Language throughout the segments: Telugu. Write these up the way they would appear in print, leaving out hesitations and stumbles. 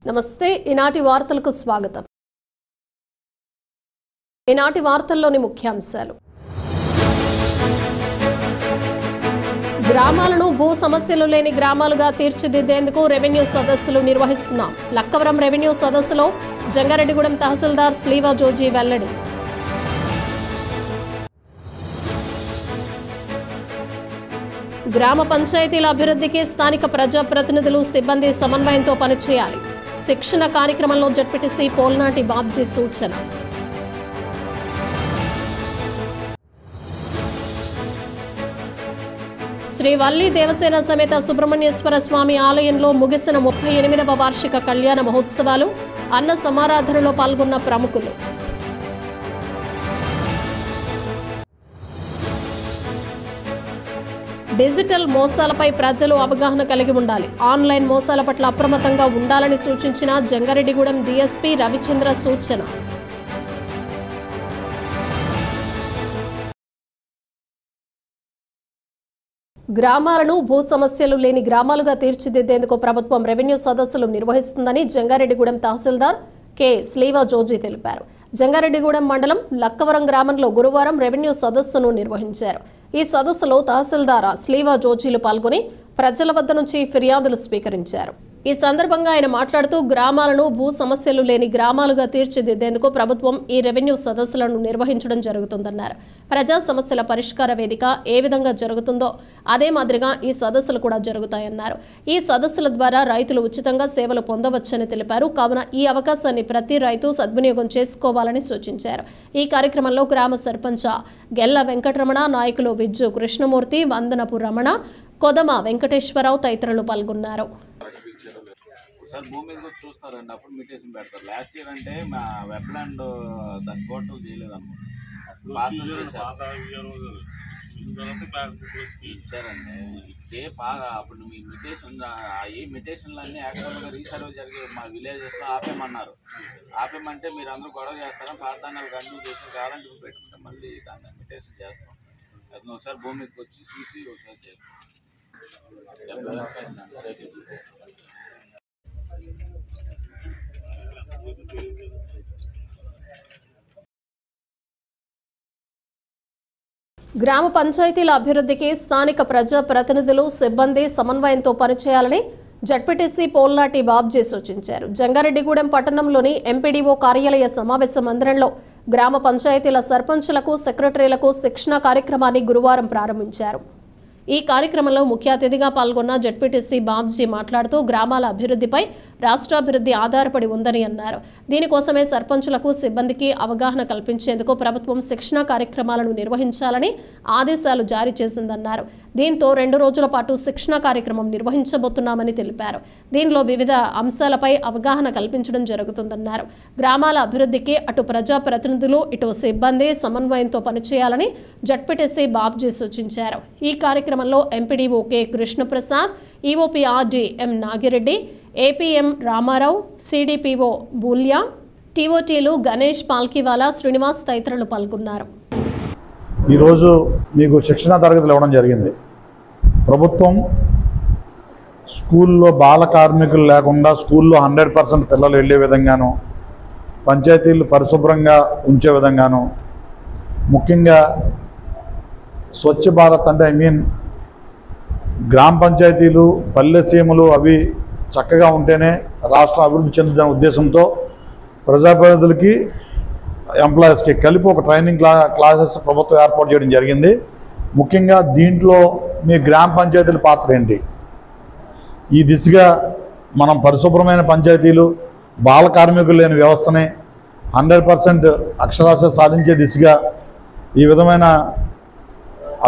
నమస్తే ఈనాటి వార్తలకు స్వాగతం. ఈనాటి వార్తల్లోని ముఖ్యాంశాలు. గ్రామాలను భూ సమస్యలు లేని గ్రామాలుగా తీర్చిదిద్దేందుకు రెవెన్యూ సదస్సులు నిర్వహిస్తున్నాం. లక్కవరం రెవెన్యూ సదస్సులో జంగారెడ్డిగూడెం తహసీల్దార్ స్లీవా జోజీ వెల్లడి. గ్రామ పంచాయతీల అభివృద్ధికి స్థానిక ప్రజాప్రతినిధులు సిబ్బంది సమన్వయంతో పనిచేయాలి. శిక్షణ కార్యక్రమంలో జడ్పీటీసీ పోల్నాటి బాబ్జీ సూచన. శ్రీ వల్లి దేవసేన సమేత సుబ్రహ్మణ్యేశ్వర స్వామి ఆలయంలో ముగిసిన 38వ వార్షిక కళ్యాణ మహోత్సవాలు, అన్న సమారాధనలో పాల్గొన్న ప్రముఖులు. డిజిటల్ మోసాలపై ప్రజలు అవగాహన కలిగి ఉండాలి. ఆన్లైన్ మోసాల పట్ల అప్రమత్తంగా ఉండాలని సూచించిన జంగారెడ్డిగూడెం డీఎస్పీ రవిచంద్ర సూచన. గ్రామాలను భూ సమస్యలు లేని గ్రామాలుగా తీర్చిదిద్దేందుకు ప్రభుత్వం రెవెన్యూ సదస్సులు నిర్వహిస్తుందని జంగారెడ్డిగూడెం తహసీల్దార్ కె స్లీవా జోజీ తెలిపారు. జంగారెడ్డిగూడెం మండలం లక్కవరం గ్రామంలో గురువారం రెవెన్యూ సదస్సును నిర్వహించారు. ఈ సదస్సులో తహసీల్దార్ స్లీవా జోజీలు పాల్గొని ప్రజల వద్ద నుంచి ఫిర్యాదులు స్వీకరించారు. ఈ సందర్భంగా ఆయన మాట్లాడుతూ గ్రామాలను భూ సమస్యలు లేని గ్రామాలుగా తీర్చిదిద్దేందుకు ప్రభుత్వం ఈ రెవెన్యూ సదస్సులను నిర్వహించడం జరుగుతుందన్నారు. ప్రజా సమస్యల పరిష్కార వేదిక ఏ విధంగా జరుగుతుందో అదే మాదిరిగా ఈ సదస్సులు కూడా జరుగుతాయన్నారు. ఈ సదస్సుల ద్వారా రైతులు ఉచితంగా సేవలు పొందవచ్చని తెలిపారు. కావున ఈ అవకాశాన్ని ప్రతి రైతు సద్వినియోగం చేసుకోవాలని సూచించారు. ఈ కార్యక్రమంలో గ్రామ సర్పంచ గెల్ల వెంకటరమణ, నాయకులు విజ్జు కృష్ణమూర్తి, వందనపు రమణ, కొదమ వెంకటేశ్వరరావు తదితరులు పాల్గొన్నారు. సార్ భూమి మీద కూడా చూస్తారండి, అప్పుడు మిటేషన్ పెడతారు. లాస్ట్ ఇయర్ అంటే మా వెబ్లాండ్ దాని టోటల్ చేయలేదన్నమాట, ఇచ్చారండి. ఇదే బాగా అప్పుడు మీ మిటేషన్ ఈ మిటేషన్లు అన్నీ యాక్చువల్గా రీసర్వ్ జరిగే మా విలేజెస్లో ఆపేమంటే మీరు అందరూ గొడవ చేస్తారా, పాతానాలు కంటిన్యూ చేసి కావాలంటే పెట్టుకుంటే మళ్ళీ దాన్ని మిటేషన్ చేస్తాం. అది ఒకసారి భూమి మీదకి వచ్చి చూసి ఒకసారి చేస్తాం. గ్రామ పంచాయతీల అభివృద్ధికి స్థానిక ప్రజా ప్రతినిధులు సిబ్బంది సమన్వయంతో పనిచేయాలని జడ్పీటీసీ పోల్నాటి బాబ్జీ సూచించారు. జంగారెడ్డిగూడెం పట్టణంలోని ఎంపీడీఓ కార్యాలయ సమావేశ మందిరంలో గ్రామ పంచాయతీల సర్పంచులకు, సెక్రటరీలకు శిక్షణ కార్యక్రమాన్ని గురువారం ప్రారంభించారు. ఈ కార్యక్రమంలో ముఖ్య అతిథిగా పాల్గొన్న జడ్పీటీసీ బాబ్జీ మాట్లాడుతూ గ్రామాల అభివృద్ధిపై రాష్ట్రాభివృద్ధి ఆధారపడి ఉందని అన్నారు. దీనికోసమే సర్పంచులకు, సిబ్బందికి అవగాహన కల్పించేందుకు ప్రభుత్వం శిక్షణ కార్యక్రమాలను నిర్వహించాలని ఆదేశాలు జారీ చేసిందన్నారు. దీంతో 2 రోజుల పాటు శిక్షణ కార్యక్రమం నిర్వహించబోతున్నామని తెలిపారు. దీనిలో వివిధ అంశాలపై అవగాహన కల్పించడం జరుగుతుందన్నారు. గ్రామాల అభివృద్ధికి అటు ప్రజాప్రతినిధులు, ఇటు సిబ్బంది సమన్వయంతో పనిచేయాలని జడ్పీటీసీ బాబ్జీ సూచించారు. ఈ కార్యక్రమంలో ఎంపీడీఓ కె కృష్ణప్రసాద్, ఈఓపీఆర్డీ ఎం నాగిరెడ్డి, ఏపీఎం రామారావు, సిడిపిఓ బూల్యా, టీఓటీలు గణేష్, పాల్కివాలా, శ్రీనివాస్ తదితరులు పాల్గొన్నారు. ఈరోజు మీకు శిక్షణ తరగతులు ఇవ్వడం జరిగింది. ప్రభుత్వం స్కూల్లో బాల కార్మికులు లేకుండా స్కూల్లో 100% పిల్లలు వెళ్ళే విధంగాను, పంచాయతీలు పరిశుభ్రంగా ఉంచే విధంగాను, ముఖ్యంగా స్వచ్ఛ భారత్ అంటే గ్రామ పంచాయతీలు, పల్లె సీమలు అవి చక్కగా ఉంటేనే రాష్ట్రం అభివృద్ధి చెందుతున్న ఉద్దేశంతో ప్రజాప్రతినిధులకి, ఎంప్లాయీస్కి కలిపి ఒక ట్రైనింగ్ క్లాసెస్ ప్రభుత్వం ఏర్పాటు చేయడం జరిగింది. ముఖ్యంగా దీంట్లో మీ గ్రామ పంచాయతీల పాత్ర ఏంటి, ఈ దిశగా మనం పరిశుభ్రమైన పంచాయతీలు, బాల కార్మికులు లేని వ్యవస్థని 100% అక్షరాస్యత సాధించే దిశగా ఈ విధమైన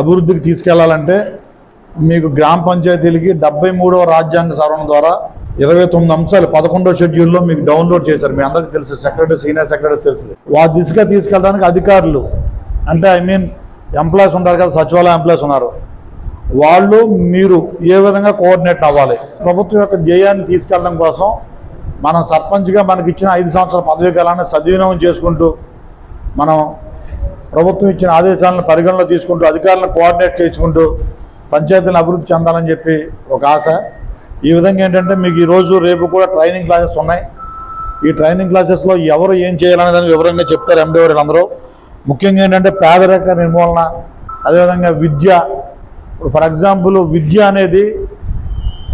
అభివృద్ధికి తీసుకెళ్లాలంటే మీకు గ్రామ పంచాయతీలకి 73వ రాజ్యాంగ సవరణ ద్వారా 29 అంశాలు 11వ షెడ్యూల్లో మీకు డౌన్లోడ్ చేశారు. మీ అందరికీ తెలుసు, సెక్రటరీ, సీనియర్ సెక్రటరీ తెలుసు. ఆ దిశగా తీసుకెళ్ళడానికి అధికారులు అంటే ఎంప్లాయీస్ ఉంటారు కదా, సచివాలయ ఎంప్లాయీస్ ఉన్నారు, వాళ్ళు మీరు ఏ విధంగా కోఆర్డినేట్ అవ్వాలి. ప్రభుత్వం యొక్క ధ్యేయాన్ని తీసుకెళ్ళడం కోసం మనం సర్పంచ్గా మనకి ఇచ్చిన 5 సంవత్సరాల పదవీ కాలాన్ని సద్వినియోగం చేసుకుంటూ, మనం ప్రభుత్వం ఇచ్చిన ఆదేశాలను పరిగణలో తీసుకుంటూ, అధికారులను కోఆర్డినేట్ చేసుకుంటూ పంచాయతీలను అభివృద్ధి చెందాలని చెప్పి ఒక ఆశ. ఈ విధంగా ఏంటంటే మీకు ఈరోజు రేపు కూడా ట్రైనింగ్ క్లాసెస్ ఉన్నాయి. ఈ ట్రైనింగ్ క్లాసెస్లో ఎవరు ఏం చేయాలనే దాన్ని వివరంగా చెప్తారు ఎండి అందరూ. ముఖ్యంగా ఏంటంటే పేదరిక నిర్మూలన, అదేవిధంగా విద్య. ఇప్పుడు ఫర్ ఎగ్జాంపుల్ విద్య అనేది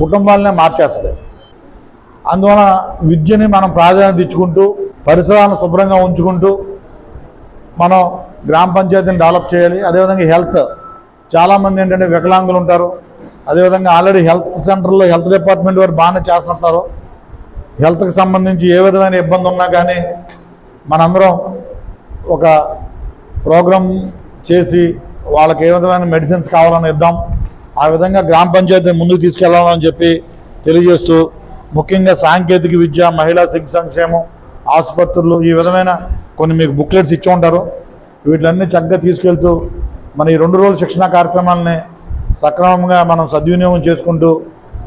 కుటుంబాలనే మార్చేస్తుంది. అందువలన విద్యని మనం ప్రాధాన్యత ఇచ్చుకుంటూ పరిసరాలను శుభ్రంగా ఉంచుకుంటూ మనం గ్రామ పంచాయతీని డెవలప్ చేయాలి. అదేవిధంగా హెల్త్, చాలామంది ఏంటంటే వికలాంగులు ఉంటారు. అదేవిధంగా ఆల్రెడీ హెల్త్ సెంటర్లో హెల్త్ డిపార్ట్మెంట్ వారు బాగానే చేస్తుంటారు. హెల్త్కి సంబంధించి ఏ విధమైన ఇబ్బంది ఉన్నా కానీ మనందరం ఒక ప్రోగ్రాం చేసి వాళ్ళకి ఏ విధమైన మెడిసిన్స్ కావాలని ఇద్దాం. ఆ విధంగా గ్రామ పంచాయతీని ముందుకు తీసుకెళ్లాలని చెప్పి తెలియజేస్తూ, ముఖ్యంగా సాంకేతిక విద్య, మహిళా శిక్ష సంక్షేమం, ఆసుపత్రులు, ఈ విధమైన కొన్ని మీకు బుక్లెట్స్ ఇచ్చి ఉంటారు. వీటిలన్నీ చక్కగా తీసుకెళ్తూ మన ఈ 2 రోజుల శిక్షణా కార్యక్రమాలని సక్రమంగా మనం సద్వినియోగం చేసుకుంటూ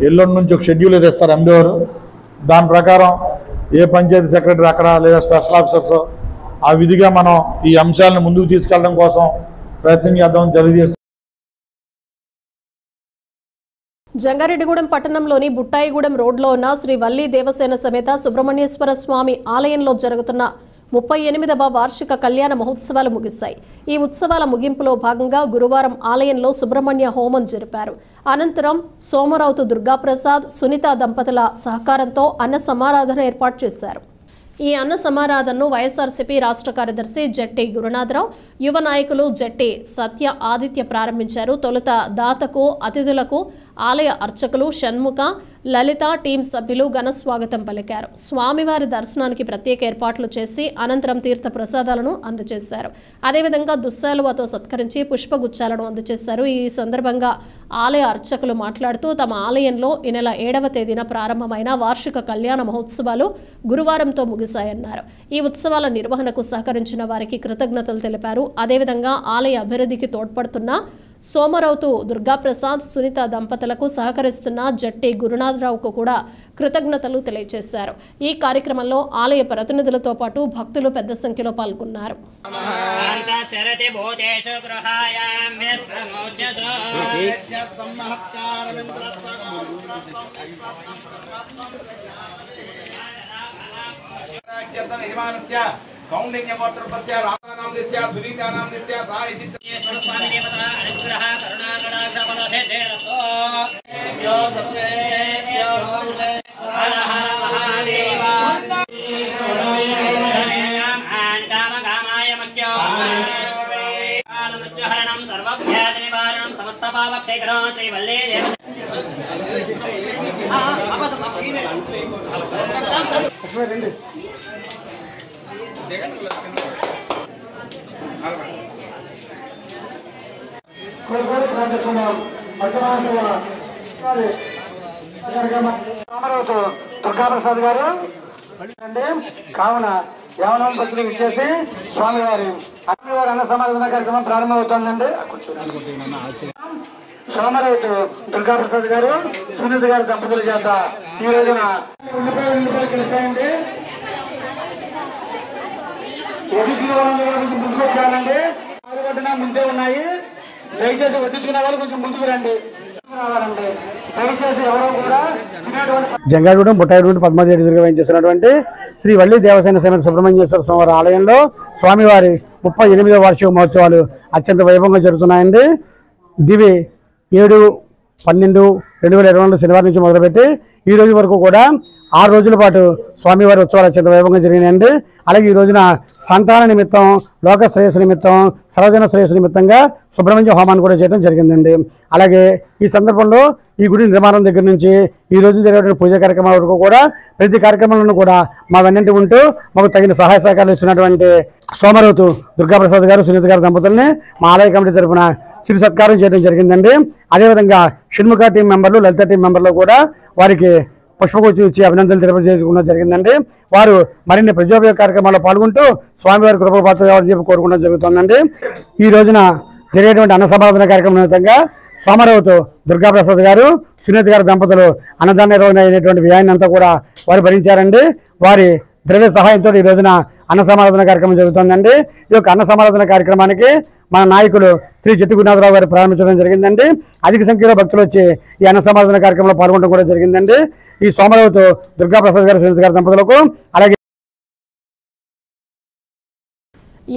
ఎల్లుండి నుంచి ఒక షెడ్యూల్ ఇస్తారు ఎండి గారు. దాని ప్రకారం ఏ పంచాయతీ సెక్రటరీ అక్కడ లేదా స్పెషల్ ఆఫీసర్స్ ఆ విధిగా మనం ఈ అంశాలను ముందుకు తీసుకెళ్ళడం కోసం ప్రయత్నం చేద్దామని తెలియజేస్తాం. జంగారెడ్డిగూడెం పట్టణంలోని బుట్టాయిగూడెం రోడ్లో ఉన్న శ్రీ వల్లి దేవసేన సమేత సుబ్రహ్మణ్యేశ్వర స్వామి ఆలయంలో జరుగుతున్న 38వ వార్షిక కళ్యాణ మహోత్సవాలు ముగిశాయి. ఈ ఉత్సవాల ముగింపులో భాగంగా గురువారం ఆలయంలో సుబ్రహ్మణ్య హోమం జరిపారు. అనంతరం సోమరావుతు దుర్గాప్రసాద్, సునీత దంపతుల సహకారంతో అన్న సమారాధన ఏర్పాటు చేశారు. ఈ అన్న సమారాధనను వైఎస్ఆర్సీపీ రాష్ట్ర కార్యదర్శి జట్టి గురునాథరావు, యువ నాయకులు జట్టి సత్య ఆదిత్య ప్రారంభించారు. తొలుత దాతకు, అతిథులకు ఆలయ అర్చకులు షణ్ముఖ, లలిత టీం సభ్యులు ఘన స్వాగతం పలికారు. స్వామివారి దర్శనానికి ప్రత్యేక ఏర్పాట్లు చేసి అనంతరం తీర్థ ప్రసాదాలను అందజేశారు. అదేవిధంగా దుస్సాలువతో సత్కరించి పుష్పగుచ్చాలను అందజేశారు. ఈ సందర్భంగా ఆలయ అర్చకులు మాట్లాడుతూ తమ ఆలయంలో ఈ నెల 7వ తేదీన ప్రారంభమైన వార్షిక కళ్యాణ మహోత్సవాలు గురువారంతో ముగిశాయన్నారు. ఈ ఉత్సవాల నిర్వహణకు సహకరించిన వారికి కృతజ్ఞతలు తెలిపారు. అదేవిధంగా ఆలయ అభివృద్ధికి తోడ్పడుతున్న సోమరావుతు దుర్గాప్రసాద్, సునీత దంపతులకు సహకరిస్తున్న జట్టి గురునాథరావుకు కూడా కృతజ్ఞతలు తెలియజేశారు. ఈ కార్యక్రమంలో ఆలయ ప్రతినిధులతో పాటు భక్తులు పెద్ద సంఖ్యలో పాల్గొన్నారు. कौंडिन्य गोत्रपस्य रामानाम देस्या सुनीतानाम देस्या सा इति स्वामी देवता अनुग्रह करुणा कटाक्ष बल से रसो यो दत्ते यो दत्ते हर हर महादेव नाम आन काम कामाय मक्यो कालमुच्चहरणं सर्वभ्याधि निवारणं समस्त पापक्षेकरं श्री वल्ली देव దుర్గాప్రసాద్ గారు అంటే కావున యవనాలు భక్తులు ఇచ్చేసి స్వామివారి అన్న సమాధాన కార్యక్రమం ప్రారంభమవుతోందండి. సోమరావుతు దుర్గాప్రసాద్ గారు, సునీత గారి దంపతుల చేత ఈ రోజున ఉల్లిపాయలు కలిసాయండి. ముందుకు వచ్చానండి. ఆరుగడ్డన ముందే ఉన్నాయి. దయచేసి వడ్డించుకునే వాళ్ళు కొంచెం ముందుకు రండి, రావాలండి. దయచేసి ఎవరో కూడా జంగారెడ్డిగూడెం బుట్టాయిగూడెం పద్మావతి ఎదురుగా వేయించేస్తున్నటువంటి శ్రీ వల్లి దేవసేన సమేత సుబ్రహ్మణ్యేశ్వర స్వామి ఆలయంలో స్వామివారి 38వ వార్షిక మహోత్సవాలు అత్యంత వైభవంగా జరుగుతున్నాయండి. దివి 7/12/2022 శనివారం నుంచి మొదలుపెట్టి ఈ రోజు వరకు కూడా 6 రోజుల పాటు స్వామివారి ఉత్సవాలు అత్యంత వైభవంగా జరిగినాయండి. అలాగే ఈ రోజున సంతాన నిమిత్తం, లోక శ్రేయస్సు నిమిత్తం, సర్వజన శ్రేయస్సు నిమిత్తంగా సుబ్రహ్మణ్య హోమాన్ని కూడా చేయడం జరిగిందండి. అలాగే ఈ సందర్భంలో ఈ గుడి నిర్మాణం దగ్గర నుంచి ఈ రోజు జరిగేటువంటి పూజా కార్యక్రమాల వరకు కూడా ప్రతి కార్యక్రమంలోనూ కూడా మా వెన్నంటి ఉంటూ మాకు తగిన సహాయ సహకారాలు ఇస్తున్నటువంటి సోమరావుతు దుర్గాప్రసాద్ గారు, సునీత గారి దంపతుల్ని మా ఆలయ కమిటీ తరఫున చిరు సత్కారం చేయడం జరిగిందండి. అదేవిధంగా షణ్ముఖ టీం మెంబర్లు, లలిత టీం మెంబర్లు కూడా వారికి పుష్పగుచ్చి ఇచ్చి అభినందనలు తెలియజేసుకోవడం జరిగిందండి. వారు మరిన్ని ప్రజోపయోగ కార్యక్రమాల్లో పాల్గొంటూ స్వామివారి కృపకు పాత్ర కావాలని చెప్పి కోరుకోవడం జరుగుతుందండి. ఈ రోజున జరిగేటువంటి అన్న సమాధాన కార్యక్రమం నిమిత్తంగా సోమరావుతు దుర్గాప్రసాద్ గారు, సునీత గారి దంపతులు అన్నదాన నిర్వహణ అయినటువంటి వ్యయాన్ని అంతా కూడా వారు భరించారండి. వారి ద్రవ్య సహాయంతో ఈ రోజున అన్న సమారాధన కార్యక్రమం జరుగుతుందండి. ఈ యొక్క అన్న సమారాధన కార్యక్రమానికి మన నాయకులు శ్రీ జట్టి గురునాథరావు గారు ప్రారంభించడం జరిగిందండి. అధిక సంఖ్యలో భక్తులు వచ్చి ఈ అన్న సమారాధన కార్యక్రమంలో పాల్గొనడం కూడా జరిగిందండి. ఈ సోమరావుతో దుర్గాప్రసాద్ గారు శ్రీనివాస్ గారి దంపతులకు అలాగే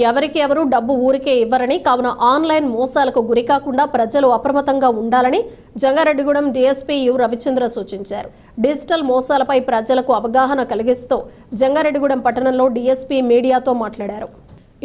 ఎవరికి ఎవరు డబ్బు ఊరికే ఇవ్వరని, కావున ఆన్లైన్ మోసాలకు గురికాకుండా ప్రజలు అప్రమత్తంగా ఉండాలని జంగారెడ్డిగూడెం డీఎస్పీ యు రవిచంద్ర సూచించారు. డిజిటల్ మోసాలపై ప్రజలకు అవగాహన కలిగిస్తూ జంగారెడ్డిగూడెం పట్టణంలో డీఎస్పీ మీడియాతో మాట్లాడారు.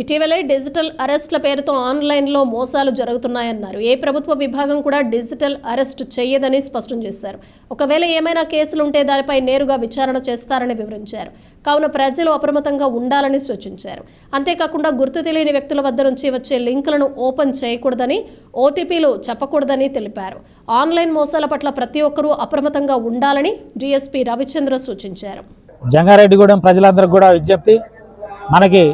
ఇటీవలే డిజిటల్ అరెస్ట్ల పేరుతో ఆన్లైన్లో మోసాలు జరుగుతున్నాయన్నారు. ఏ ప్రభుత్వ విభాగం కూడా డిజిటల్ అరెస్ట్ చేయదని స్పష్టం చేశారు. ఒకవేళ ఏమైనా కేసులుంటే దానిపై నేరుగా విచారణ చేస్తారని వివరించారు. కావున ప్రజలు అప్రమత్తంగా ఉండాలని సూచించారు. అంతేకాకుండా గుర్తు తెలియని వ్యక్తుల వద్ద నుంచి వచ్చే లింకులను ఓపెన్ చేయకూడదని, ఓటీపీలు చెప్పకూడదని తెలిపారు. ఆన్లైన్ మోసాల పట్ల ప్రతి ఒక్కరూ అప్రమత్తంగా ఉండాలని డీఎస్పీ రవిచంద్ర సూచించారు. జంగారెడ్డిగూడెం ప్రజలందరికీ కూడా విజ్ఞప్తి, మనకి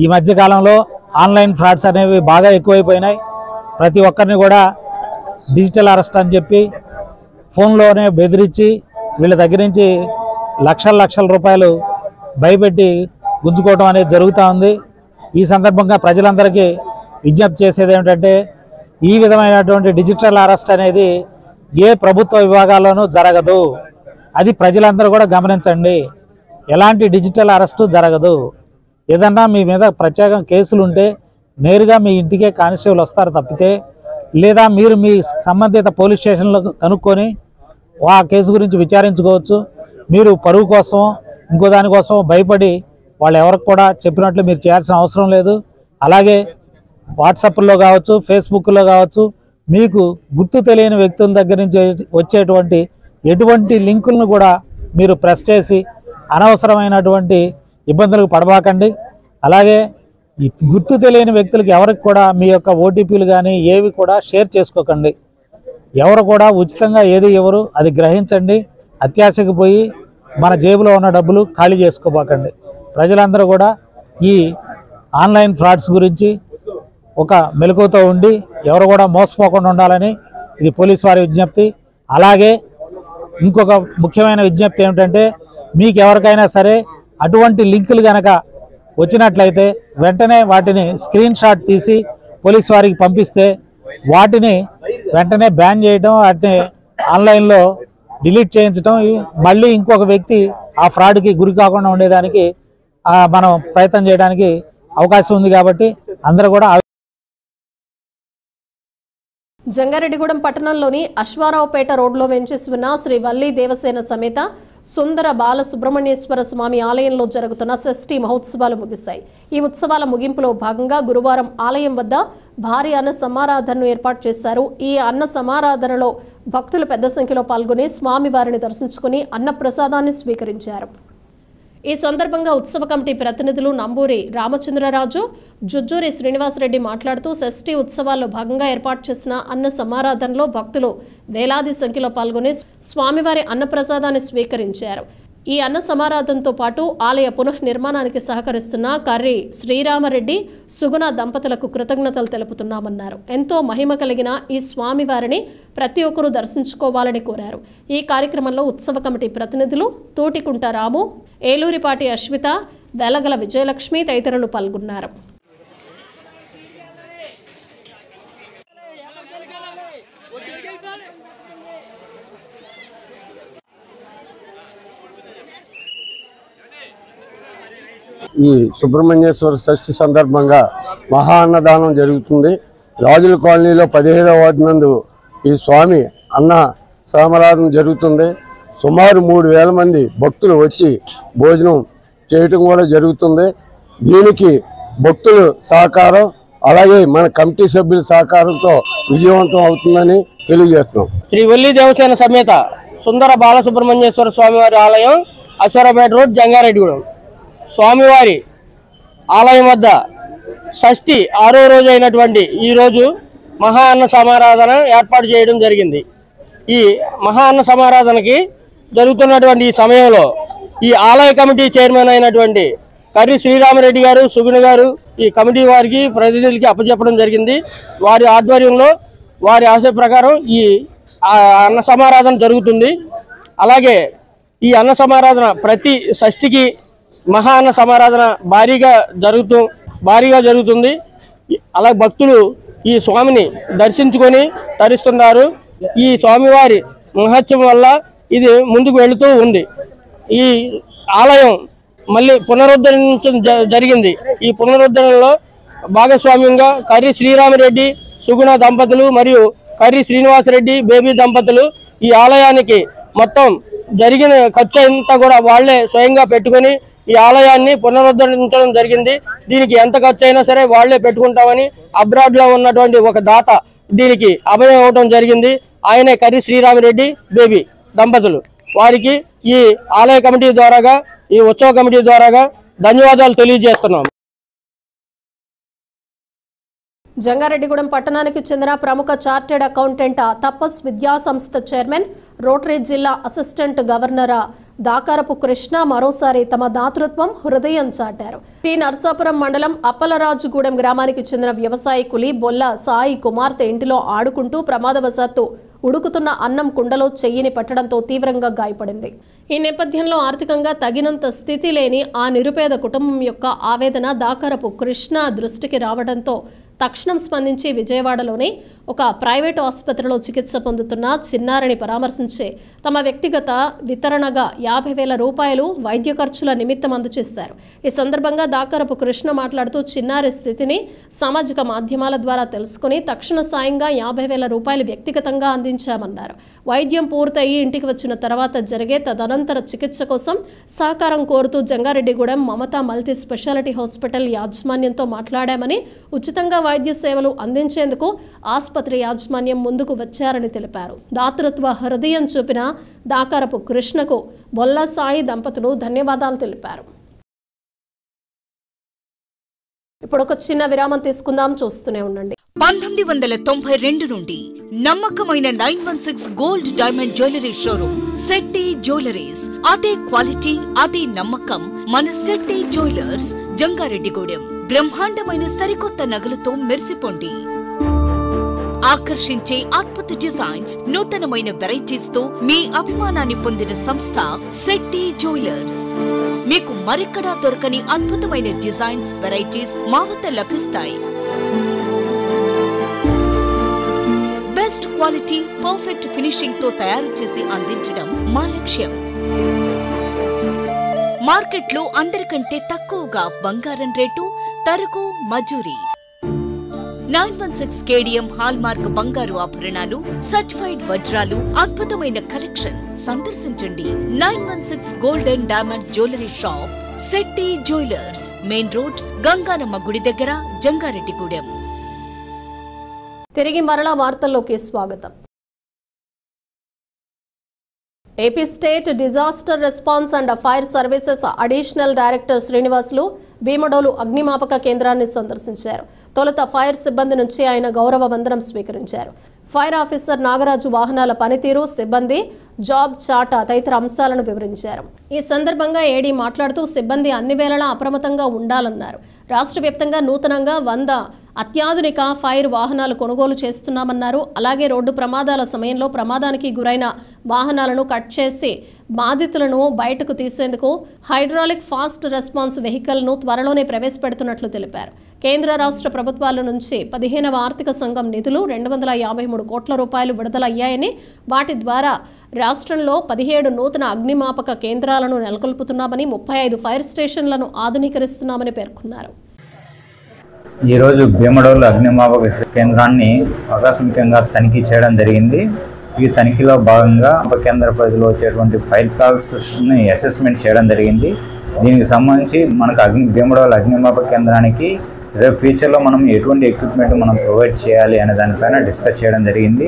ఈ మధ్యకాలంలో ఆన్లైన్ ఫ్రాడ్స్ అనేవి బాగా ఎక్కువైపోయినాయి. ప్రతి ఒక్కరిని కూడా డిజిటల్ అరెస్ట్ అని చెప్పి ఫోన్లోనే బెదిరించి వీళ్ళ దగ్గర నుంచి లక్షల రూపాయలు భయపెట్టి గుంజుకోవడం అనేది జరుగుతూ ఉంది. ఈ సందర్భంగా ప్రజలందరికీ విజ్ఞప్తి చేసేది ఏమిటంటే, ఈ విధమైనటువంటి డిజిటల్ అరెస్ట్ అనేది ఏ ప్రభుత్వ విభాగాల్లోనూ జరగదు. అది ప్రజలందరూ కూడా గమనించండి. ఎలాంటి డిజిటల్ అరెస్టు జరగదు. ఏదన్నా మీ మీద ప్రత్యేక కేసులు ఉంటే నేరుగా మీ ఇంటికే కానిస్టేబుల్ వస్తారు తప్పితే, లేదా మీరు మీ సంబంధిత పోలీస్ స్టేషన్లో కనుక్కొని ఆ కేసు గురించి విచారించుకోవచ్చు. మీరు పరువు కోసం ఇంకో దానికోసం భయపడి వాళ్ళు ఎవరికి కూడా చెప్పినట్లు మీరు చేయాల్సిన అవసరం లేదు. అలాగే వాట్సాప్లో కావచ్చు, ఫేస్బుక్లో కావచ్చు, మీకు గుర్తు తెలియని వ్యక్తుల దగ్గర నుంచి వచ్చేటువంటి ఎటువంటి లింకులను కూడా మీరు ప్రెస్ చేసి అనవసరమైనటువంటి ఇబ్బందులకు పడబాకండి. అలాగే ఈ గుర్తు తెలియని వ్యక్తులకు ఎవరికి కూడా మీ యొక్క ఓటీపీలు కానీ ఏవి కూడా షేర్ చేసుకోకండి. ఎవరు కూడా ఉచితంగా ఏది ఎవరు అది గ్రహించండి. అత్యాశకు పోయి మన జేబులో ఉన్న డబ్బులు ఖాళీ చేసుకోబాకండి. ప్రజలందరూ కూడా ఈ ఆన్లైన్ ఫ్రాడ్స్ గురించి ఒక మెలకువతో ఉండి ఎవరు కూడా మోసపోకుండా ఉండాలని ఇది పోలీసు వారి విజ్ఞప్తి. అలాగే ఇంకొక ముఖ్యమైన విజ్ఞప్తి ఏమిటంటే, మీకు ఎవరికైనా సరే అటువంటి లింకులు కనుక వచ్చినట్లయితే వెంటనే వాటిని స్క్రీన్ షాట్ తీసి పోలీస్ వారికి పంపిస్తే వాటిని వెంటనే బ్యాన్ చేయడం, వాటిని ఆన్లైన్లో డిలీట్ చేయించడం, మళ్ళీ ఇంకొక వ్యక్తి ఆ ఫ్రాడ్కి గురి కాకుండా ఉండేదానికి మనం ప్రయత్నం చేయడానికి అవకాశం ఉంది. కాబట్టి అందరూ కూడా జంగారెడ్డిగూడెం పట్టణంలోని అశ్వారావుపేట రోడ్లో వెంచేసి ఉన్న శ్రీ వల్లి దేవసేన సమేత సుందర బాల సుబ్రహ్మణ్యేశ్వర స్వామి ఆలయంలో జరుగుతున్న షష్ఠి మహోత్సవాలు ముగిశాయి. ఈ ఉత్సవాల ముగింపులో భాగంగా గురువారం ఆలయం వద్ద భారీ అన్న సమారాధనను ఏర్పాటు చేశారు. ఈ అన్న సమారాధనలో భక్తులు పెద్ద సంఖ్యలో పాల్గొని స్వామివారిని దర్శించుకుని అన్న ప్రసాదాన్ని స్వీకరించారు. ఈ సందర్భంగా ఉత్సవ కమిటీ ప్రతినిధులు నంబూరి రామచంద్రరాజు, జుజ్జూరి శ్రీనివాసరెడ్డి మాట్లాడుతూ షష్ఠి ఉత్సవాల్లో భాగంగా ఏర్పాటు చేసిన అన్న సమారాధనలో భక్తులు వేలాది సంఖ్యలో పాల్గొని స్వామివారి అన్నప్రసాదాన్ని స్వీకరించారు. ఈ అన్న సమారాధనతో పాటు ఆలయ పునఃనిర్మాణానికి సహకరిస్తున్న కర్రి శ్రీరామరెడ్డి, సుగుణ దంపతులకు కృతజ్ఞతలు తెలుపుతున్నామన్నారు. ఎంతో మహిమ కలిగిన ఈ స్వామివారిని ప్రతి ఒక్కరూ దర్శించుకోవాలని కోరారు. ఈ కార్యక్రమంలో ఉత్సవ కమిటీ ప్రతినిధులు తూటికుంట రాము, ఏలూరిపాటి అశ్విత, వెలగల విజయలక్ష్మి తదితరులు పాల్గొన్నారు. ఈ సుబ్రహ్మణ్యేశ్వర షష్ఠి సందర్భంగా మహా అన్నదానం జరుగుతుంది. రాజుల కాలనీలో 15వ వార్డు నందు ఈ స్వామి అన్న సమారాధన జరుగుతుంది. సుమారు 3000 మంది భక్తులు వచ్చి భోజనం చేయటం కూడా జరుగుతుంది. దీనికి భక్తులు సహకారం అలాగే మన కమిటీ సభ్యుల సహకారంతో విజయవంతం అవుతుందని తెలియజేస్తున్నాం. శ్రీ వల్లి దేవసేన సమేత సుందర బాలసుబ్రహ్మణ్యేశ్వర స్వామివారి ఆలయం, అశ్వారావుపేట రోడ్, జంగారెడ్డిగూడెం. స్వామివారి ఆలయం వద్ద షష్ఠి 6వ రోజు అయినటువంటి ఈరోజు మహా అన్న సమారాధన ఏర్పాటు చేయడం జరిగింది. ఈ మహా అన్న సమారాధనకి జరుగుతున్నటువంటి ఈ సమయంలో ఈ ఆలయ కమిటీ చైర్మన్ అయినటువంటి కర్రి శ్రీరామరెడ్డి గారు, సుగుణ గారు ఈ కమిటీ వారికి ప్రతినిధులకి అప్పచెప్పడం జరిగింది. వారి ఆధ్వర్యంలో వారి ఆశ ప్రకారం ఈ అన్న సమారాధన జరుగుతుంది. అలాగే ఈ అన్న సమారాధన ప్రతి షష్ఠికి మహా అన్న సమారాధన భారీగా జరుగుతుంది. అలాగే భక్తులు ఈ స్వామిని దర్శించుకొని తరిస్తున్నారు. ఈ స్వామివారి మహత్యం వల్ల ఇది ముందుకు వెళుతూ ఉంది. ఈ ఆలయం మళ్ళీ పునరుద్ధరించడం జరిగింది. ఈ పునరుద్ధరణలో భాగస్వామ్యంగా కర్రి శ్రీరామిరెడ్డి సుగుణ దంపతులు మరియు కర్రి శ్రీనివాసరెడ్డి బేబీ దంపతులు ఈ ఆలయానికి మొత్తం జరిగిన ఖర్చు అంతా కూడా వాళ్లే స్వయంగా పెట్టుకొని ఈ ఆలయాన్ని పునరుద్ధరించడం జరిగింది. దీనికి ఎంత ఖర్చు అయినా సరే వాళ్లే పెట్టుకుంటామని అబ్రాడ్ లో ఉన్నటువంటి ఒక దాత దీనికి అభయం ఇవ్వడం జరిగింది. ఆయనే కర్రి శ్రీరామిరెడ్డి బేబీ దంపతులు. వారికి ఈ ఆలయ కమిటీ ద్వారాగా, ఈ ఉత్సవ కమిటీ ద్వారాగా ధన్యవాదాలు తెలియజేస్తున్నాం. జంగారెడ్డిగూడెం పట్టణానికి చెందిన ప్రముఖ చార్టెడ్ అకౌంటెంట్ తపస్ విద్యా సంస్థ చైర్మన్, రోటరీ జిల్లా అసిస్టెంట్ గవర్నర్ దాకారపు కృష్ణ మరోసారి తమ దాతృత్వం హృదయం చాటారు. టి నర్సాపురం మండలం అప్పలరాజుగూడెం గ్రామానికి చెందిన వ్యవసాయ కూలి బొల్ల సాయి కుమార్తె ఇంటిలో ఆడుకుంటూ ప్రమాదవశాత్తు ఉడుకుతున్న అన్నం కుండలో చెయ్యిని పట్టడంతో తీవ్రంగా గాయపడింది. ఈ నేపథ్యంలో ఆర్థికంగా తగినంత స్థితి లేని ఆ నిరుపేద కుటుంబం యొక్క ఆవేదన దాకారపు కృష్ణ దృష్టికి రావడంతో తక్షణం స్పందించి విజయవాడలోని ఒక ప్రైవేటు ఆసుపత్రిలో చికిత్స పొందుతున్న చిన్నారిని పరామర్శించి తమ వ్యక్తిగత వితరణగా 50,000 రూపాయలు వైద్య ఖర్చుల నిమిత్తం అందజేశారు. ఈ సందర్భంగా దాకారపు కృష్ణ మాట్లాడుతూ చిన్నారి స్థితిని సామాజిక మాధ్యమాల ద్వారా తెలుసుకుని తక్షణ సాయంగా 50,000 రూపాయలు వ్యక్తిగతంగా అందించామన్నారు. వైద్యం పూర్తయి ఇంటికి వచ్చిన తర్వాత జరిగే తదనంతర చికిత్స కోసం సహకారం కోరుతూ Jangareddygudem Mamata multi speciality hospital యాజమాన్యంతో మాట్లాడామని, ఉచితంగా వైద్య సేవలు అందించేందుకు ఆసుపత్రి యాజమాన్యం ముందుకు వచ్చారని తెలిపారు. దాతృత్వ హృదయం చూపిన దాకారపు కృష్ణకు బొల్ల సాయి దంపతులు ధన్యవాదాలు తెలిపారు. ఇప్పుడు ఒక చిన్న విరామం తీసుకుందాం, చూస్తూనే ఉండండి. 1992 నుండి నమ్మకమైన 916 gold diamond jewellery showroom Shetty jewelleries. అదే క్వాలిటీ, అదే నమ్మకం మన శెట్టి జ్యువెలర్స్ జంగారెడ్డిగూడెం. బ్రహ్మాండమైన సరికొత్త నగలతో మెరిసిపోండి. ఆకర్షించే అద్భుత డిజైన్స్, నూతనమైన వెరైటీస్ తో మీ అభిమానాన్ని పొందిన సంస్థ శెట్టి జ్యువెలర్స్. మీకు మరెక్కడా దొరకని అద్భుతమైన డిజైన్స్, వెరైటీస్ మా వద్ద లభిస్తాయి. బెస్ట్ క్వాలిటీ, పర్ఫెక్ట్ ఫినిషింగ్ తో తయారు చేసి అందించడం మా లక్ష్యం. మార్కెట్లో అందరికంటే తక్కువగా బంగారం రేటు, తరుగు, మజూరీ. 916 కేడిఎం హాల్ మార్క్ బంగారు ఆభరణాలు, సర్టిఫైడ్ వజ్రాలు, అద్భుతమైన కలెక్షన్. సందర్శించండి 916 gold and diamonds jewellery shop, Shetty jewellers, main road, Ganganamma గుడి దగ్గర, జంగారెడ్డిగూడెం. తిరిగి మరలా వార్తల్లోకి స్వాగతం. AP state disaster response and fire services additional director Srinivasulu Bhimadolu అగ్నిమాపక కేంద్రాన్ని సందర్శించారు. తొలుత ఫైర్ సిబ్బంది నుంచి ఆయన గౌరవ వందనం స్వీకరించారు. ఫైర్ ఆఫీసర్ నాగరాజు వాహనాల పనితీరు, సిబ్బంది జాబ్ చార్ట్ తదితర అంశాలను వివరించారు. ఈ సందర్భంగా ఏడీ మాట్లాడుతూ సిబ్బంది అన్ని వేళలా అప్రమత్తంగా ఉండాలన్నారు. రాష్ట్ర వ్యాప్తంగా నూతనంగా 100 అత్యాధునిక ఫైర్ వాహనాలు కొనుగోలు చేస్తున్నామన్నారు. అలాగే రోడ్డు ప్రమాదాల సమయంలో ప్రమాదానికి గురైన వాహనాలను కట్ చేసి బాధితులను బయటకు తీసేందుకు హైడ్రాలిక్ ఫాస్ట్ రెస్పాన్స్ వెహికల్ను త్వరలోనే ప్రవేశపెడుతున్నట్లు తెలిపారు. కేంద్ర రాష్ట్ర ప్రభుత్వాల నుంచి 15వ ఆర్థిక సంఘం నిధులు 253 కోట్ల రూపాయలు విడుదలయ్యాయని, వాటి ద్వారా రాష్ట్రంలో 17 నూతన అగ్నిమాపక కేంద్రాలను నెలకొల్పుతున్నామని, 35 ఫైర్ స్టేషన్లను ఆధునీకరిస్తున్నామని పేర్కొన్నారు. ఈరోజు భీమడోలు అగ్నిమాపక కేంద్రాన్ని ఆకస్మికంగా తనిఖీ చేయడం జరిగింది. ఈ తనిఖీలో భాగంగా కేంద్ర పరిధిలో వచ్చేటువంటి ఫైర్ కాల్స్ని అసెస్మెంట్ చేయడం జరిగింది. దీనికి సంబంధించి మనకు భీమడోలు అగ్నిమాపక కేంద్రానికి రేపు ఫ్యూచర్లో మనం ఎటువంటి ఎక్విప్మెంట్ మనం ప్రొవైడ్ చేయాలి అనే దానిపైన డిస్కస్ చేయడం జరిగింది.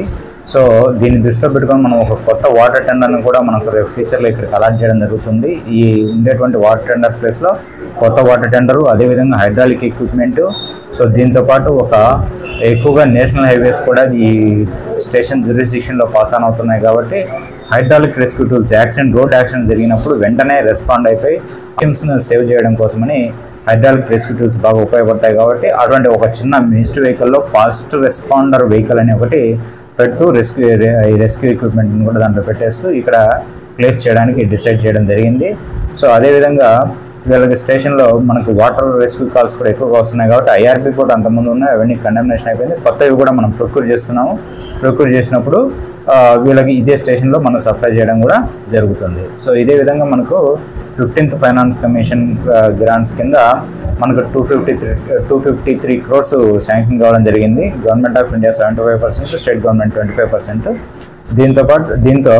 సో దీన్ని దృష్టిలో పెట్టుకొని మనం ఒక కొత్త వాటర్ టెండర్ను కూడా మనకు రేపు ఫ్యూచర్లో ఇక్కడికి అలాట్ చేయడం జరుగుతుంది. ఈ ఉండేటువంటి వాటర్ టెండర్ ప్లేస్లో కొత్త వాటర్ టెండరు, అదేవిధంగా హైడ్రాలిక్ ఎక్విప్మెంటు. సో దీంతోపాటు ఎక్కువగా నేషనల్ హైవేస్ కూడా ఈ స్టేషన్ జ్యూరిస్డిక్షన్లో పాస్ ఆన్ అవుతున్నాయి కాబట్టి hydraulic rescue tools road accident జరిగినప్పుడు వెంటనే రెస్పాండ్ అయిపోయి టీమ్స్ను సేవ్ చేయడం కోసమని హైడ్రాలిక్ రెస్క్యూ టూల్స్ బాగా ఉపయోగపడతాయి. కాబట్టి అటువంటి ఒక చిన్న మిస్ట్ వెహికల్లో ఫాస్ట్ రెస్పాండర్ వెహికల్ అని ఒకటి పెడుతూ రెస్క్యూ ఎక్విప్మెంట్ని కూడా దాంట్లో పెట్టేస్తూ ఇక్కడ ప్లేస్ చేయడానికి డిసైడ్ చేయడం జరిగింది. సో అదేవిధంగా వీళ్ళకి స్టేషన్లో మనకి వాటర్ రెస్క్యూ కాల్స్ కూడా ఎక్కువగా వస్తున్నాయి కాబట్టి ఐఆర్పీ కూడా అంతకుముందు ఉన్నాయి, అవన్నీ కండెమినేషన్ అయిపోయింది. కొత్తవి కూడా మనం ప్రొక్యూర్ చేస్తున్నాము. ప్రొక్యూర్ చేసినప్పుడు వీళ్ళకి ఇదే స్టేషన్లో మనం సప్లై చేయడం కూడా జరుగుతుంది. సో ఇదే విధంగా మనకు 15th ఫైనాన్స్ కమిషన్ గ్రాంట్స్ కింద మనకు 253 crores శాంక్షన్ కావడం జరిగింది. Government of India 75%, state government 25%. దీంతో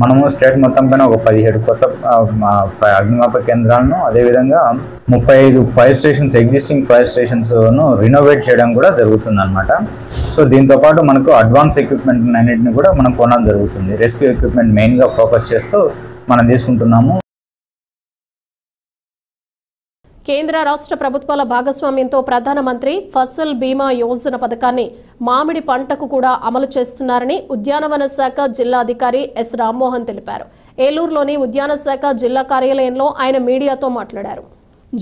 మనము స్టేట్ మొత్తం పైన ఒక 17 కొత్త అగ్నిమాపక కేంద్రాలను, అదేవిధంగా 35 ఫైర్ స్టేషన్స్, ఎగ్జిస్టింగ్ ఫైర్ స్టేషన్స్ను రినోవేట్ చేయడం కూడా జరుగుతుంది అనమాట. సో దీంతోపాటు మనకు అడ్వాన్స్ ఎక్విప్మెంట్ అన్నింటిని కూడా మనం కొనడం జరుగుతుంది. రెస్క్యూ ఎక్విప్మెంట్ మెయిన్గా ఫోకస్ చేస్తూ మనం తీసుకుంటున్నాము. కేంద్ర రాష్ట్ర ప్రభుత్వాల భాగస్వామ్యంతో ప్రధానమంత్రి ఫసల్ బీమా యోజన పథకాన్ని మామిడి పంటకు కూడా అమలు చేస్తున్నారని ఉద్యానవన శాఖ జిల్లా అధికారి ఎస్ రామ్మోహన్ తెలిపారు. ఏలూరులోని ఉద్యాన శాఖ జిల్లా కార్యాలయంలో ఆయన మీడియాతో మాట్లాడారు.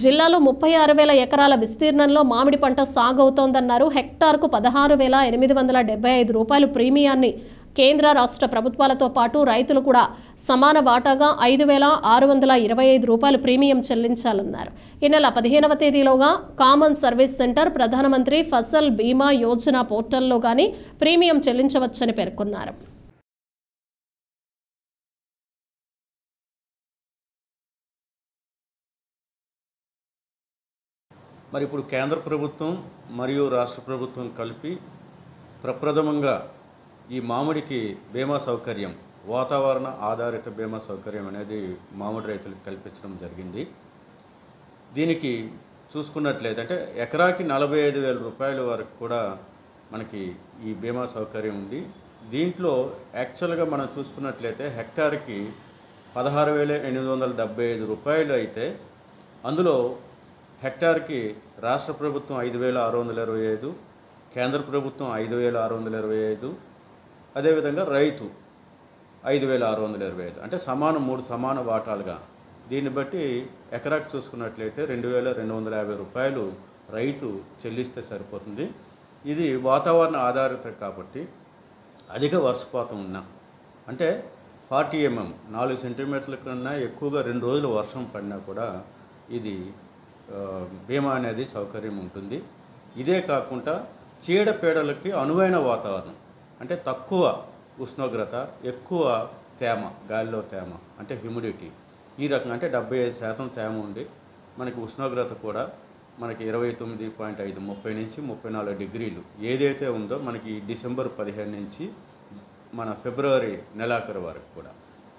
జిల్లాలో 36,000 ఎకరాల విస్తీర్ణంలో మామిడి పంట సాగవుతోందన్నారు. హెక్టార్కు 16,875 రూపాయలు ప్రీమియాన్ని కేంద్ర రాష్ట్ర ప్రభుత్వాలతో పాటు రైతులు కూడా సమాన వాటాగా 5,625 రూపాయలు ప్రీమియం చెల్లించాలన్నారు. ఈ నెల 15వ తేదీలోగా కామన్ సర్వీస్ సెంటర్, ప్రధానమంత్రి ఫసల్ బీమా యోజన పోర్టల్లో గానీ ప్రీమియం చెల్లించవచ్చని పేర్కొన్నారు. మరి ఇప్పుడు కేంద్ర ప్రభుత్వం మరియు రాష్ట్ర ప్రభుత్వం కలిపి ప్రప్రథమంగా ఈ మామిడికి బీమా సౌకర్యం, వాతావరణ ఆధారిత బీమా సౌకర్యం అనేది మామిడి రైతులకు కల్పించడం జరిగింది. దీనికి చూసుకున్నట్లయితే అంటే ఎకరాకి 45,000 రూపాయల వరకు కూడా మనకి ఈ బీమా సౌకర్యం ఉంది. దీంట్లో యాక్చువల్గా మనం చూసుకున్నట్లయితే హెక్టార్కి 16,875 రూపాయలు అయితే అందులో హెక్టార్కి రాష్ట్ర ప్రభుత్వం 5,625, కేంద్ర ప్రభుత్వం 5,625, అదేవిధంగా రైతు 5,625, అంటే మూడు సమాన వాటాలుగా. దీన్ని బట్టి ఎకరాకి చూసుకున్నట్లయితే 2,250 రూపాయలు రైతు చెల్లిస్తే సరిపోతుంది. ఇది వాతావరణ ఆధారిత కాబట్టి అధిక వర్షపాతం ఉన్నా అంటే 40 mm 4 సెంటీమీటర్ల కన్నా ఎక్కువగా 2 రోజులు వర్షం పడినా కూడా ఇది బీమా అనేది సౌకర్యం ఉంటుంది. ఇదే కాకుండా చీడపీడలకి అనువైన వాతావరణం అంటే తక్కువ ఉష్ణోగ్రత, ఎక్కువ తేమ, గాలిలో తేమ అంటే హ్యూమిడిటీ, ఈ రకంగా అంటే 75% తేమ ఉండి మనకి ఉష్ణోగ్రత కూడా మనకి 29.5 30 నుంచి 34 డిగ్రీలు ఏదైతే ఉందో మనకి డిసెంబర్ 15 నుంచి మన ఫిబ్రవరి నెలాఖరు వరకు కూడా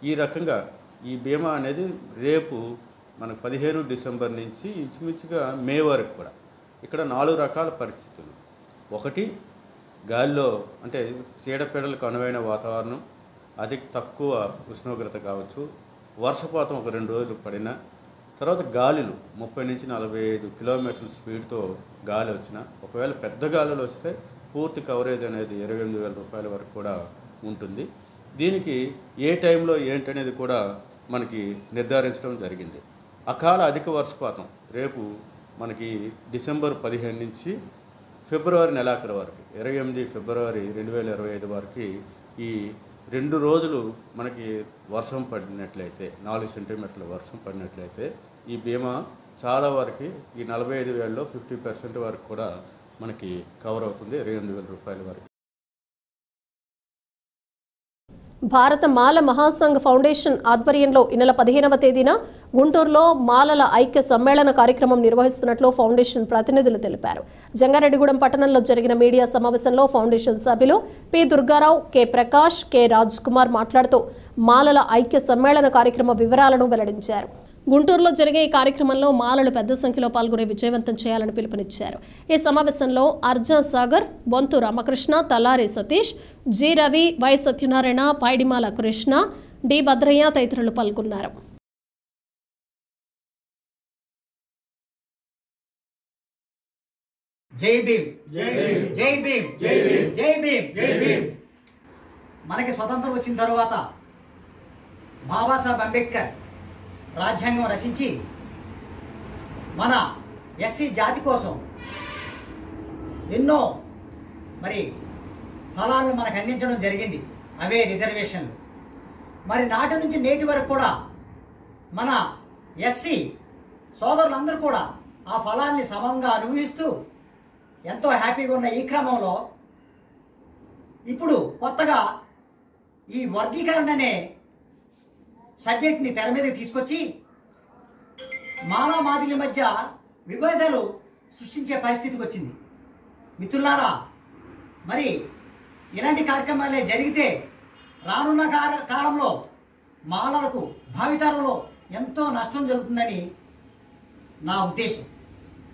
ఈ రకంగా ఈ బీమా అనేది రేపు మనకు 15 డిసెంబర్ నుంచి ఇంచుమించుగా మే వరకు కూడా ఇక్కడ 4 రకాల పరిస్థితులు. ఒకటి, గాలిలో అంటే చీడపీడలకు అనువైన వాతావరణం, అతి తక్కువ ఉష్ణోగ్రత కావచ్చు, వర్షపాతం ఒక 2 రోజులు పడినా, తర్వాత గాలులు 30 నుంచి 45 కిలోమీటర్ల స్పీడ్తో గాలి వచ్చిన, ఒకవేళ పెద్ద గాలులు వస్తే పూర్తి కవరేజ్ అనేది 28,000 రూపాయల వరకు కూడా ఉంటుంది. దీనికి ఏ టైంలో ఏంటనేది కూడా మనకి నిర్ధారించడం జరిగింది. అకాల అధిక వర్షపాతం రేపు మనకి డిసెంబర్ 15 నుంచి ఫిబ్రవరి నెలాఖరు వరకు 28 ఫిబ్రవరి 2025 వరకు ఈ 2 రోజులు మనకి వర్షం పడినట్లయితే 4 సెంటీమీటర్ల వర్షం పడినట్లయితే ఈ బీమా చాలా వరకు ఈ 45,000లో 50% వరకు కూడా మనకి కవర్ అవుతుంది, 28,000 రూపాయల వరకు. భారత మాల మహాసంఘ్ ఫౌండేషన్ ఆధ్వర్యంలో ఈ నెల 15వ తేదీన గుంటూరులో మాలల ఐక్య సమ్మేళన కార్యక్రమం నిర్వహిస్తున్నట్లు ఫౌండేషన్ ప్రతినిధులు తెలిపారు. జంగారెడ్డిగూడెం పట్టణంలో జరిగిన మీడియా సమావేశంలో ఫౌండేషన్ సభ్యులు P Durgarao, K Prakash, K Raj Kumar మాట్లాడుతూ మాలల ఐక్య సమ్మేళన కార్యక్రమ వివరాలను వెల్లడించారు. గుంటూరులో జరిగే ఈ కార్యక్రమంలో మాలలు పెద్ద సంఖ్యలో పాల్గొని విజయవంతం చేయాలని పిలుపునిచ్చారు. ఈ సమావేశంలో Arja Sagar, Bontu Ramakrishna, Talari Satish, G Ravi, Y Satyanarayana, Paidimala Krishna, D Bhadraiah తదితరులు పాల్గొన్నారు. జై భీమ్, జై భీమ్, జై భీమ్, జై భీమ్, జై భీమ్. మనకి స్వతంత్రం వచ్చిన తర్వాత బాబాసాహెబ్ అంబేద్కర్ రాజ్యాంగం రచించి మన ఎస్సీ జాతి కోసం ఎన్నో మరి ఫలాలను మనకు అందించడం జరిగింది. అవే రిజర్వేషన్లు. మరి నాటి నుంచి నేటి వరకు కూడా మన ఎస్సీ సోదరులందరూ కూడా ఆ ఫలాన్ని సమంగా అనుభవిస్తూ ఎంతో హ్యాపీగా ఉన్న ఈ క్రమంలో ఇప్పుడు కొత్తగా ఈ వర్గీకరణ అనే సబ్జెక్ట్ని తెర మీదకి తీసుకొచ్చి మానవాదిల మధ్య విభేదాలు సృష్టించే పరిస్థితికి వచ్చింది. మిత్రులారా, మరి ఇలాంటి కార్యక్రమాలే జరిగితే రానున్న కాలంలో మాలలకు భావితరంలో ఎంతో నష్టం జరుగుతుందని నా ఉద్దేశం.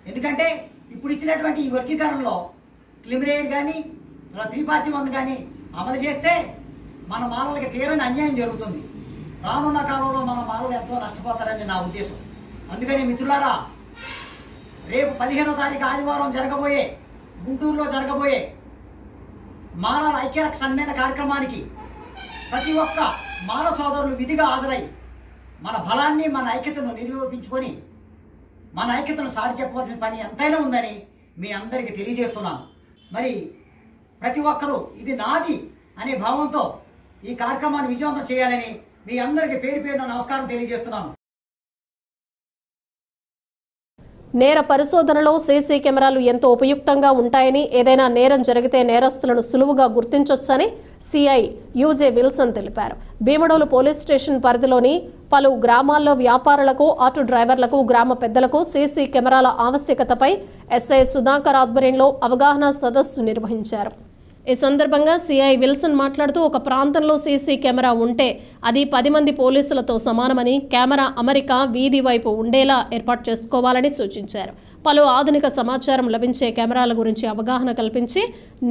ఎందుకంటే ఇప్పుడు ఇచ్చినటువంటి ఈ వర్గీకరణలో క్లిమిరేర్ కానీ 341 కానీ అమలు చేస్తే మన మాలలకి తీరని అన్యాయం జరుగుతుంది. రానున్న కాలంలో మన మాలలు ఎంతో నష్టపోతారని నా ఉద్దేశం. అందుకని మిత్రులారా, రేపు 15వ తారీఖు ఆదివారం జరగబోయే గుంటూరులో జరగబోయే మానవ ఐక్య సన్మాన కార్యక్రమానికి ప్రతి ఒక్క మాన సోదరులు విధిగా హాజరై మన బలాన్ని, మన ఐక్యతను నిరూపించుకొని మన ఐక్యతను సాటి చెప్పవలసిన పని ఎంతైనా ఉందని మీ అందరికీ తెలియజేస్తున్నాను. మరి ప్రతి ఒక్కరూ ఇది నాది అనే భావంతో ఈ కార్యక్రమాన్ని విజయవంతం చేయాలని మీ అందరికీ పేరు పేరున నమస్కారం తెలియజేస్తున్నాను. నేర పరిశోధనలో సీసీ కెమెరాలు ఎంతో ఉపయుక్తంగా ఉంటాయని, ఏదైనా నేరం జరిగితే నేరస్తులను సులువుగా గుర్తించొచ్చని సిఐ యూజే విల్సన్ తెలిపారు. భీమడోలు పోలీస్ స్టేషన్ పరిధిలోని పలు గ్రామాల్లో వ్యాపారులకు, ఆటో డ్రైవర్లకు, గ్రామ పెద్దలకు సీసీ కెమెరాల ఆవశ్యకతపై ఎస్ఐ సుధాకర్ ఆధ్వర్యంలో అవగాహన సదస్సు నిర్వహించారు. ఈ సందర్భంగా సిఐ విల్సన్ మాట్లాడుతూ, ఒక ప్రాంతంలో సీసీ కెమెరా ఉంటే అది 10 మంది పోలీసులతో సమానమని, కెమెరా అమరిక వీధి వైపు ఉండేలా ఏర్పాటు చేసుకోవాలని సూచించారు. పలు ఆధునిక సమాచారం లభించే కెమెరాల గురించి అవగాహన కల్పించి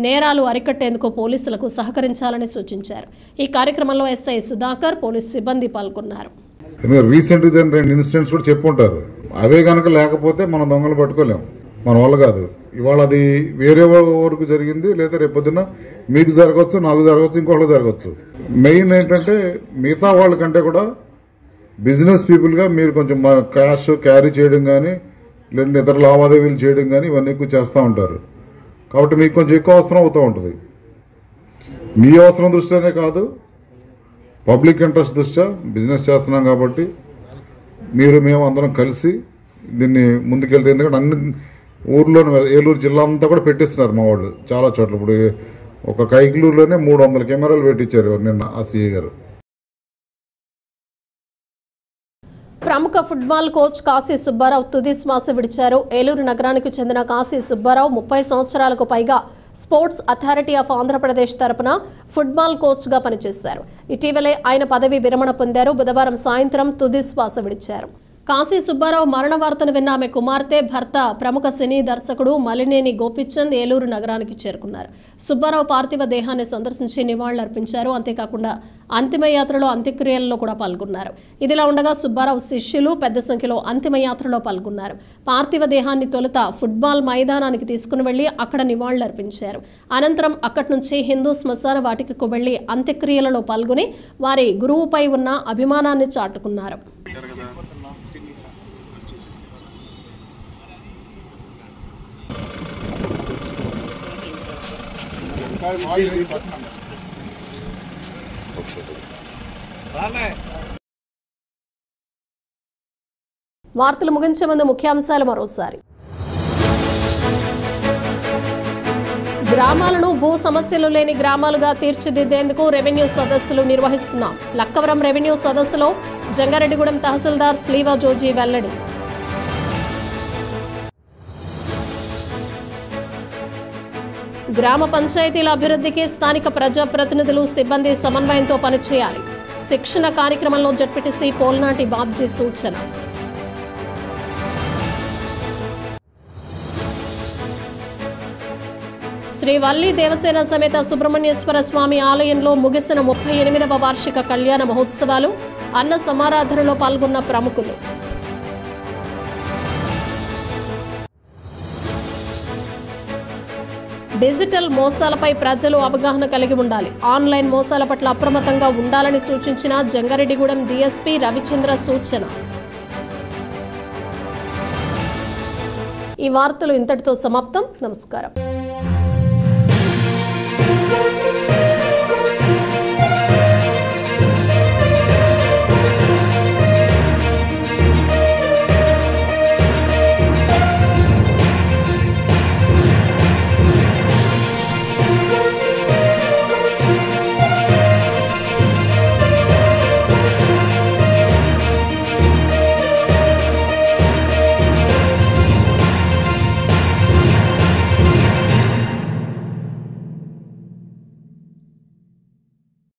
నేరాలు అరికట్టేందుకు పోలీసులకు సహకరించాలని సూచించారు. ఈ కార్యక్రమంలో ఎస్ఐ సుధాకర్, పోలీస్ సిబ్బంది పాల్గొన్నారు. రీసెంట్ జరిగిన ఇన్సిడెంట్స్ కూడా చెప్పుంటారు. అవే కనుక లేకపోతే మనం దొంగలు పట్టుకోలేం, మన వల్ల కాదు. ఇవాళ అది వేరే వరకు జరిగింది, లేదా రేపొద్దున మీకు జరగవచ్చు, నాకు జరగవచ్చు, ఇంకోళ్ళకి జరగవచ్చు. మెయిన్ ఏంటంటే మిగతా వాళ్ళకంటే కూడా బిజినెస్ పీపుల్గా మీరు కొంచెం క్యాష్ క్యారీ చేయడం కానీ, లేదంటే ఇతర లావాదేవీలు చేయడం కానీ ఇవన్నీ ఎక్కువ చేస్తూ ఉంటారు. కాబట్టి మీకు కొంచెం ఎక్కువ అవసరం అవుతూ ఉంటుంది. మీ అవసరం దృష్ట్యానే కాదు, పబ్లిక్ ఇంట్రెస్ట్ దృష్ట్యా బిజినెస్ చేస్తున్నాం కాబట్టి మేము అందరం కలిసి దీన్ని ముందుకెళ్తే, ఎందుకంటే అన్ని ఊర్లోనే ఏలూరు జిల్లా అంతా కూడా పెట్టిస్తున్నారు మా వాళ్ళు చాలా చోట్ల. ఇప్పుడు ఒక కైకలూరులోనే 300 కెమెరాలు పెట్టించారు నిన్న ఆ సిఐ గారు. ప్రముఖ ఫుట్బాల్ కోచ్ కాశీ సుబ్బారావు తుది శ్వాస విడిచారు. ఏలూరు నగరానికి చెందిన కాశీ సుబ్బారావు 30 సంవత్సరాలకు పైగా స్పోర్ట్స్ అథారిటీ ఆఫ్ ఆంధ్రప్రదేశ్ తరపున ఫుట్బాల్ కోచ్గా పనిచేశారు. ఇటీవలే ఆయన పదవి విరమణ పొందారు. బుధవారం సాయంత్రం తుది శ్వాస విడిచారు. కాశీ సుబ్బారావు మరణ వార్తను విన్న ఆమె కుమార్తె, భర్త ప్రముఖ సినీ దర్శకుడు మలినేని గోపిచంద్ ఏలూరు నగరానికి చేరుకున్నారు. సుబ్బారావు పార్థివ దేహాన్ని సందర్శించి నివాళులర్పించారు. అంతేకాకుండా అంతిమయాత్రలో అంత్యక్రియల్లో కూడా పాల్గొన్నారు. ఇదిలా ఉండగా సుబ్బారావు శిష్యులు పెద్ద సంఖ్యలో అంతిమయాత్రలో పాల్గొన్నారు. పార్థివ దేహాన్ని తొలుత ఫుట్బాల్ మైదానానికి తీసుకుని వెళ్లి అక్కడ నివాళులర్పించారు. అనంతరం అక్కడి నుంచి హిందూ శ్మశాన వాటికకు వెళ్లి అంత్యక్రియలలో పాల్గొని వారి గురువుపై ఉన్న అభిమానాన్ని చాటుకున్నారు. వార్తలు ముగించే ముందు ముఖ్యాంశాలు మరోసారి. గ్రామాలను భూ సమస్యలు లేని గ్రామాలుగా తీర్చిదిద్దేందుకు రెవెన్యూ సదస్సులు నిర్వహిస్తున్నాం. లక్కవరం రెవెన్యూ సదస్సులో జంగారెడ్డిగూడెం తహసీల్దార్ స్లీవా జోజీ వెల్లడి. గ్రామ పంచాయతీల అభివృద్ధికి స్థానిక ప్రజాప్రతినిధులు, సిబ్బంది సమన్వయంతో పనిచేయాలి. శిక్షణ కార్యక్రమంలో జడ్పీటీసీ పోల్నాటి బాబ్జీ సూచన. శ్రీ వల్లి దేవసేన సమేత సుబ్రహ్మణ్యేశ్వర స్వామి ఆలయంలో ముగిసిన 38వ వార్షిక కళ్యాణ మహోత్సవాలు, అన్న సమారాధనలో పాల్గొన్న ప్రముఖులు. డిజిటల్ మోసాలపై ప్రజలు అవగాహన కలిగి ఉండాలి. ఆన్లైన్ మోసాల పట్ల అప్రమత్తంగా ఉండాలని సూచించిన జంగారెడ్డిగూడెం డీఎస్పీ రవిచంద్ర సూచన. ఈ వార్తలు ఇంతటితో సమాప్తం. నమస్కారం.